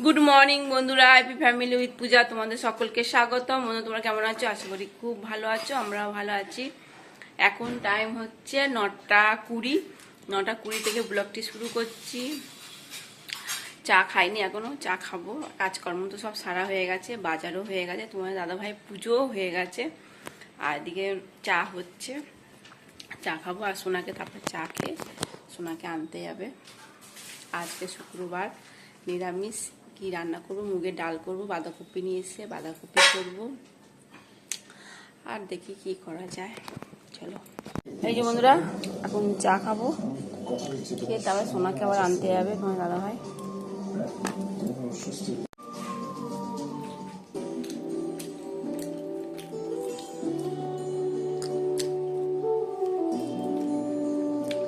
Good morning বন্ধুরা, happy family with পূজা তোমাদের সকলকে স্বাগতম। বন্ধু, তোমরা কেমন আছো? আশা করি খুব ভালো আছো, আমরাও ভালো আছি। এখন টাইম হচ্ছে 9:20। 9:20 থেকে ব্লগটি শুরু করছি। চা খাইনি এখনো, চা খাবো। কাজকর্ম তো সব সারা হয়ে গেছে, বাজারও হয়ে গেছে, তোমাদের দাদাভাই পুজোও হয়ে গেছে। আর এদিকে চা হচ্ছে, চা খাবো। আর সোনাকে তারপর চা খেয়ে সোনাকে আনতে যাবে। আজকে শুক্রবার, নিরামিষ। কি রান্না করবো? মুগের ডাল করবো, বাঁধাকপি নিয়ে এসে বাঁধাকপি করবো, আর দেখি কি করা যায়। চলো, এই যে বন্ধুরা, এখন চা খাবো, খেয়ে তারপর সোনাকে আবার আনতে যাবে তোমার দাদা ভাই।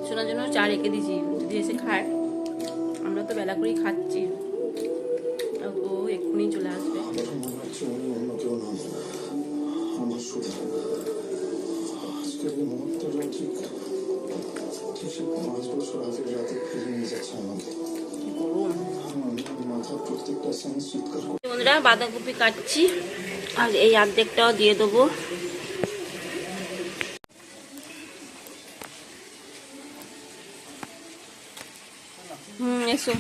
সোনার জন্য চা রেখে দিয়েছি, যদি এসে খায়। আমরা তো বেলা করেই খাচ্ছি, ও এক্ষুনি চলে আসবে। বন্ধুরা, বাঁধাকপি কাটছি, আর এই অর্ধেকটাও দিয়ে দেবো। এসো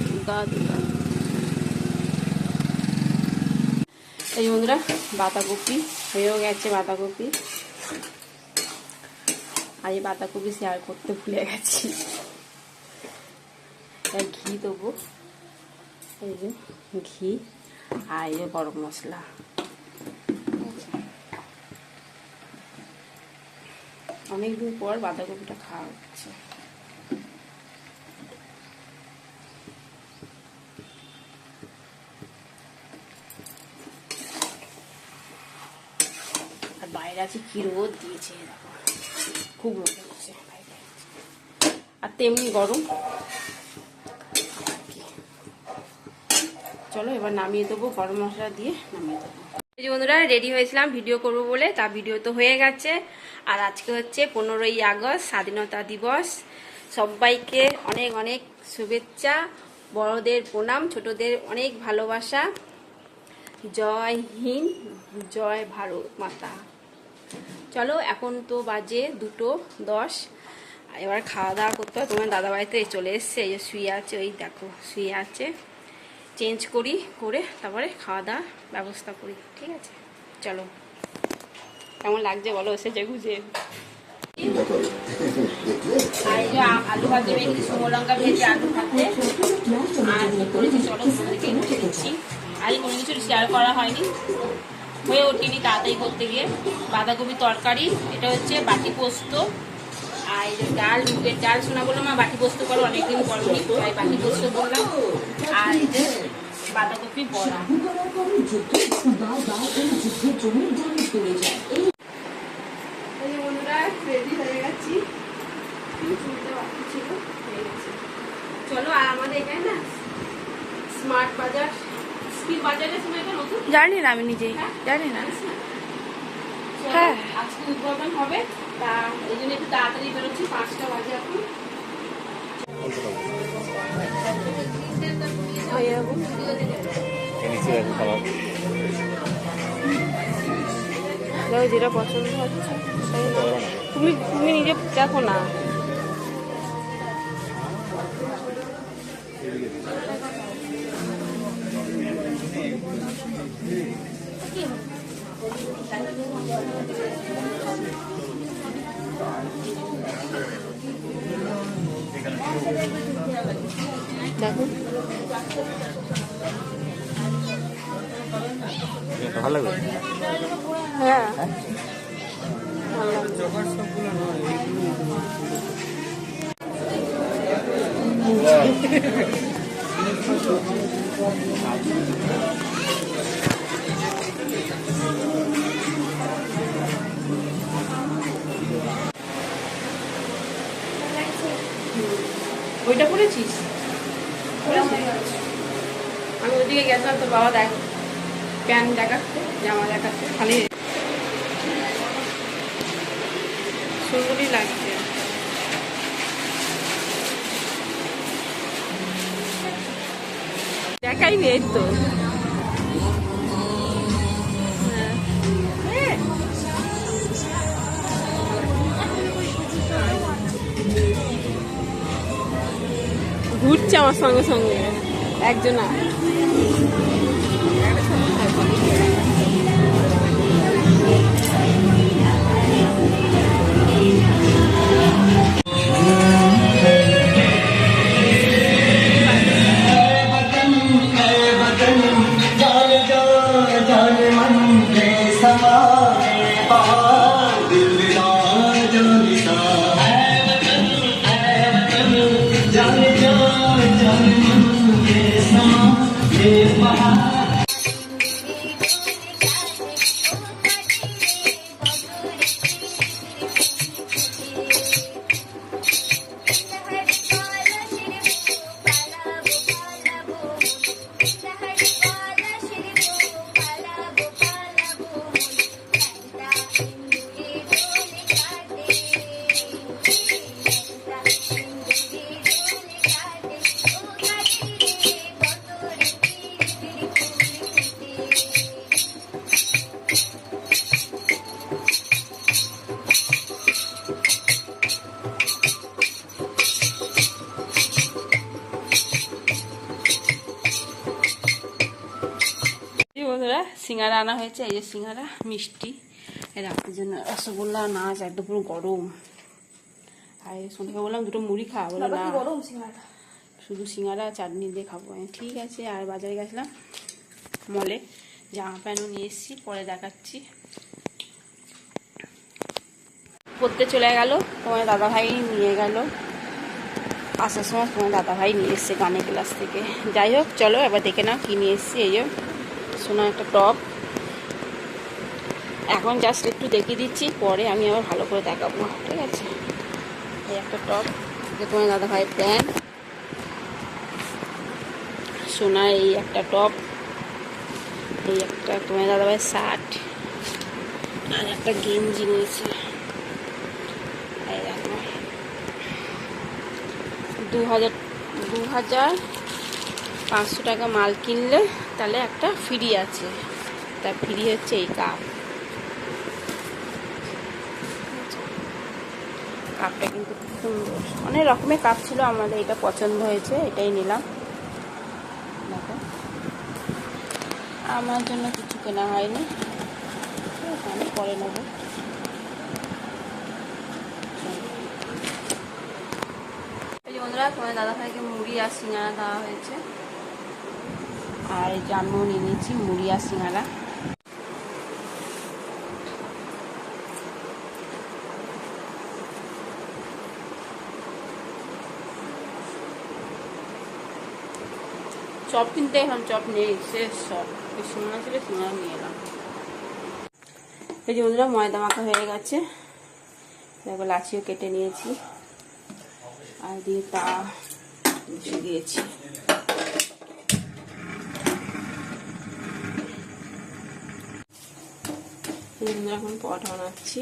এই বন্ধুরা, বাঁধাকপি হয়েও গেছে। বাঁধাকপি আর এই বাঁধাকপি শেয়ার করতে ভুলে গেছি। ঘি দেবো, এই যে ঘি, আর এই যে গরম মশলা। অনেকদিন পর বাঁধাকপিটা খাওয়া হচ্ছে। আর বাইরে আছে কি রোদ দিয়েছে, দেখো খুব রোদ হচ্ছে বাইরে, আর তেমনি গরম। চলো এবার নামিয়ে দেবো, গরম মশলা দিয়ে নামিয়ে দেবো। এই যে বন্ধুরা, রেডি হয়েছিলাম ভিডিও করব বলে, তা ভিডিও তো হয়ে গেছে। আর আজকে হচ্ছে 15ই আগস্ট, স্বাধীনতা দিবস। সবাইকে অনেক অনেক শুভেচ্ছা, বড়দের প্রণাম, ছোটদের অনেক ভালোবাসা। জয় হিন্দ, জয় ভারত মাতা। চলো, এখন তো বাজে 2:10। এবার খাওয়া দাওয়া করতে হবে। তোমার দাদাবাড়িতে চলে এসছে, এই যে শুয়ে আছে, ওই দেখো শুয়ে আছে। চেঞ্জ করি, করে তারপরে খাওয়া দাওয়া ব্যবস্থা করি, ঠিক আছে? চলো, কেমন লাগছে বলো এসেছে গুজে। আর এই যে আলু ভাজে রেখেছি, শুকনো লঙ্কা ভেজে আলু ভাজতে। আর কি করেছি চলো তোমাদেরকে উঠে দিচ্ছি। আজকে কোনো কিছু শেয়ার করা হয়নি, হয়ে ওঠেনি তাড়াতাড়ি করতে গিয়ে। বাঁধাকপি তরকারি, এটা হচ্ছে বাটি পোস্ত। আর এই যে ডাল, মুগের ডাল। শোনা বললো মা বাটি পোস্ত করো, অনেকদিন করনি, তাই বাটি পোস্ত করলাম। আর এই যে বাঁধাকপি বড়া। বন্ধুরা, রেডি হয়ে গেছি, চলো। আর আমাদের এখানে না স্মার্ট বাজার, স্কিল বাজারের সময় এটা নতুন, জানি না, আমি নিজেই জানি না। হ্যাঁ, আজকে উদ্বোধন হবে, তা এই জন্য একটু তাড়াতাড়ি বেরোচ্ছি। 5টা বাজে এখন। যেটা পছন্দ হচ্ছে তুমি তুমি নিজে দেখো না। দেখো ভালো লাগবে। হ্যাঁ, ওইটা পড়েছিস? আমি ওইদিকে গেছিলাম, তো বাবা দেখ প্যান্ট দেখাচ্ছে, জামা দেখাচ্ছে, খালি সুন্দরই লাগছে। দেখাই নেই তো। ঘুরছে আমার সঙ্গে সঙ্গে একজনা। বন্ধুরা সিঙ্গারা আনা হয়েছে, এই যে সিঙ্গারা মিষ্টি, রাতের জন্য রসগোল্লা, নাচ, একদম পুরো গরম। আর সন্ধ্যাকে বললাম দুটো মুড়ি খাওয়া, বলে না গরম সিঙ্গারা, শুধু সিঙ্গারা চাটনি দিয়ে খাবো। ঠিক আছে। আর বাজারে গেছিলাম মলে, জামা প্যান্টও নিয়ে এসেছি, পরে দেখাচ্ছি। পড়তে চলে গেল, তোমার দাদাভাই নিয়ে গেল, আসার সময় তোমার দাদাভাই নিয়ে এসছে গানের ক্লাস থেকে। যাই হোক চলো এবার দেখে নাও কী নিয়ে এসছি। এই যে সোনা একটা টপ, এখন জাস্ট একটু দেখিয়ে দিচ্ছি, পরে আমি আবার ভালো করে দেখাবো, ঠিক আছে। এই একটা টপ, তোমার দাদাভাইয়ের প্যান্ট, সোনার এই একটা টপ, এই একটা তোমার দাদাভাইয়ের শার্ট, আর একটা গেঞ্জি নিয়েছি। এই দেখো 2500 টাকা মাল কিনলে তাহলে একটা ফ্রি আছে, তা ফ্রি হচ্ছে এই কাপ। কাপটা কিন্তু খুব সুন্দর, অনেক রকমের কাপ ছিল, আমাদের এটা পছন্দ হয়েছে, এটাই নিলাম। দেখো আমার জন্য কিছু কেনা হয়নি, আমি পরে নেবো। বন্ধুরা তোমার দাদাভাইকে মুড়ি আর সিঙ্গারা দেওয়া হয়েছে, আর এই যে আমিও নিয়ে নিয়েছি মুড়ি আর সিঙ্গারা। চপ কিনতে এখন চপ নেই, শেষ সব। সিঙ্গারা ছিল, সিঙ্গারা নিয়ে এলাম। এই যে বন্ধুরা ময়দা মাখা হয়ে গেছে, দেখো লাচিও কেটে নিয়েছি, আর দিয়ে তা দিয়েছি। এখন পরোটা বানাচ্ছি।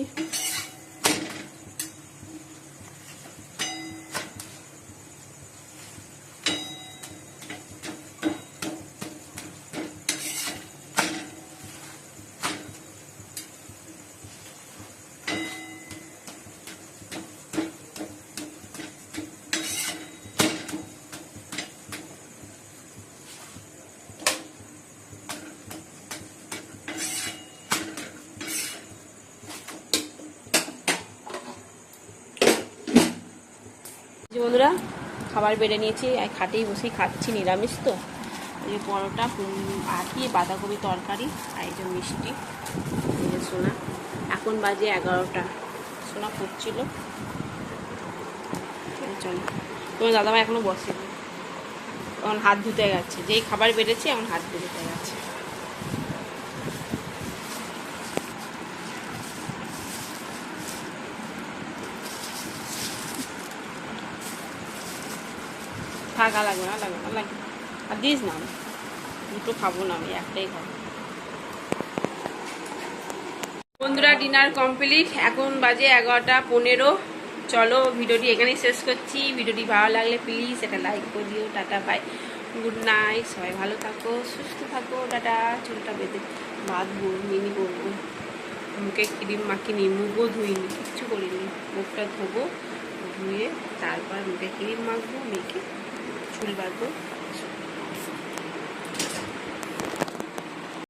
বন্ধুরা খাবার বেড়ে নিয়েছি, খাটেই বসেই খাচ্ছি, নিরামিষ তো। এই পরোটা, আটি, বাঁধাকপি তরকারি, আর এই যে মিষ্টি। এই যে সোনা, এখন বাজে 11টা, সোনা পড়ছিল। চলো, তোমার দাদাভাই এখনো বসেনি, এখন হাত ধুতে গেছে, যেই খাবার বেড়েছে এখন হাত ধুতে গেছে। থাকা লাগবে না, লাগবে না, লাগবে আর দিস না, দুটো খাবো না, আমি একটাই খাবো। বন্ধুরা ডিনার কমপ্লিট, এখন বাজে 11:15। চলো ভিডিওটি এখানেই শেষ করছি। ভিডিওটি ভালো লাগলে প্লিজ একটা লাইক করে দিও। Tata bye. গুড নাইট, সবাই ভালো থাকো, সুস্থ থাকো, টাটা। চুলটা বেঁধে বাঁধবো, মিনি করবো, মুখে ক্রিম মাখিনি, মুখও ধুইনি, কিচ্ছু করিনি। মুখটা ধোবো, ধুয়ে তারপর মুখে ক্রিম মাখবো, মেখে চুল বাঁধবো।